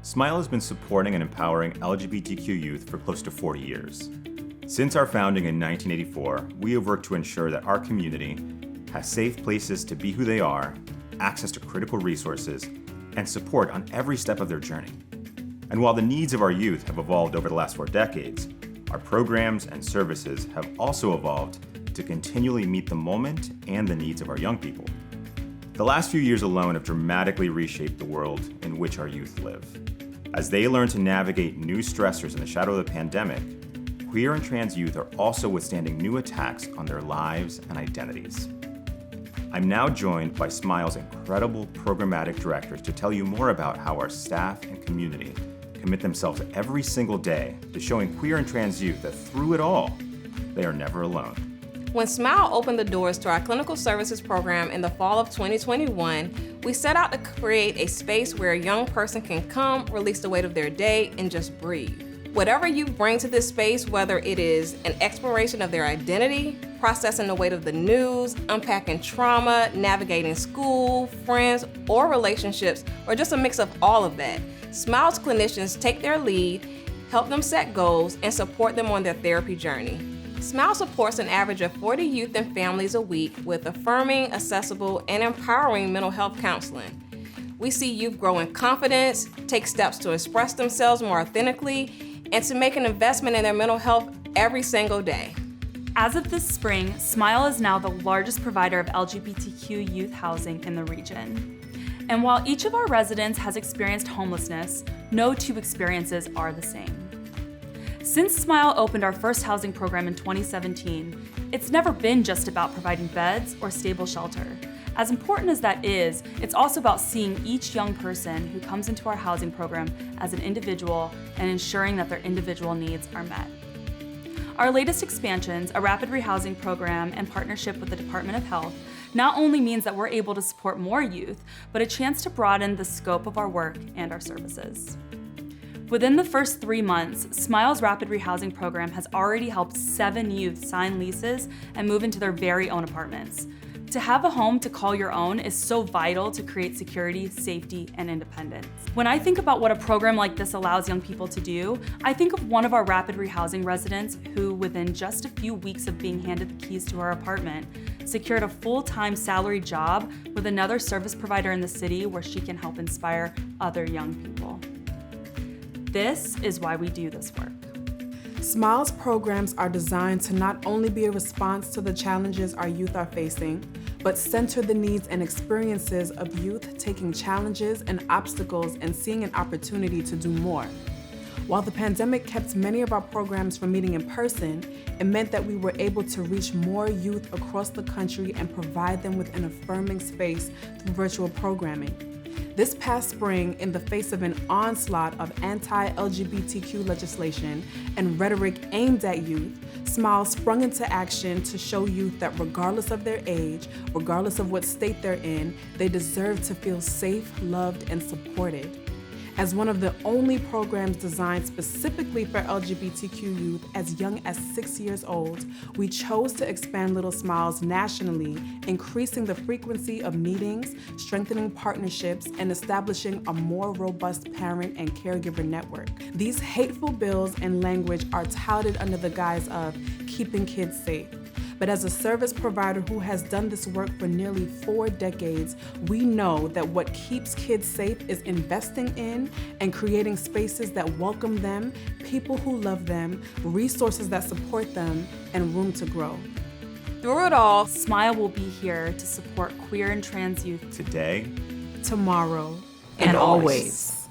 SMYAL has been supporting and empowering LGBTQ youth for close to 40 years. Since our founding in 1984, we have worked to ensure that our community has safe places to be who they are, access to critical resources, and support on every step of their journey. And while the needs of our youth have evolved over the last 4 decades, our programs and services have also evolved to continually meet the moment and the needs of our young people. The last few years alone have dramatically reshaped the world in which our youth live. As they learn to navigate new stressors in the shadow of the pandemic, queer and trans youth are also withstanding new attacks on their lives and identities. I'm now joined by SMYAL's incredible programmatic directors to tell you more about how our staff and community commit themselves every single day to showing queer and trans youth that through it all, they are never alone. When SMYAL opened the doors to our clinical services program in the fall of 2021, we set out to create a space where a young person can come, release the weight of their day, and just breathe. Whatever you bring to this space, whether it is an exploration of their identity, processing the weight of the news, unpacking trauma, navigating school, friends, or relationships, or just a mix of all of that, SMYAL's clinicians take their lead, help them set goals, and support them on their therapy journey. SMYAL supports an average of 40 youth and families a week with affirming, accessible, and empowering mental health counseling. We see youth grow in confidence, take steps to express themselves more authentically, and to make an investment in their mental health every single day. As of this spring, SMYAL is now the largest provider of LGBTQ youth housing in the region. And while each of our residents has experienced homelessness, no two experiences are the same. Since SMYAL opened our first housing program in 2017, it's never been just about providing beds or stable shelter. As important as that is, it's also about seeing each young person who comes into our housing program as an individual and ensuring that their individual needs are met. Our latest expansions, a rapid rehousing program and partnership with the Department of Health, not only means that we're able to support more youth, but a chance to broaden the scope of our work and our services. Within the first 3 months, SMYAL's rapid rehousing program has already helped 7 youth sign leases and move into their very own apartments. To have a home to call your own is so vital to create security, safety, and independence. When I think about what a program like this allows young people to do, I think of one of our rapid rehousing residents who, within just a few weeks of being handed the keys to her apartment, secured a full-time salary job with another service provider in the city where she can help inspire other young people. This is why we do this work. SMYAL's programs are designed to not only be a response to the challenges our youth are facing, but center the needs and experiences of youth taking challenges and obstacles and seeing an opportunity to do more. While the pandemic kept many of our programs from meeting in person, it meant that we were able to reach more youth across the country and provide them with an affirming space through virtual programming. This past spring, in the face of an onslaught of anti-LGBTQ legislation and rhetoric aimed at youth, SMYAL sprung into action to show youth that regardless of their age, regardless of what state they're in, they deserve to feel safe, loved, and supported. As one of the only programs designed specifically for LGBTQ youth as young as 6 years old, we chose to expand Little SMYALs nationally, increasing the frequency of meetings, strengthening partnerships, and establishing a more robust parent and caregiver network. These hateful bills and language are touted under the guise of keeping kids safe. But as a service provider who has done this work for nearly 4 decades, we know that what keeps kids safe is investing in and creating spaces that welcome them, people who love them, resources that support them, and room to grow. Through it all, SMYAL will be here to support queer and trans youth Today, Tomorrow, and always.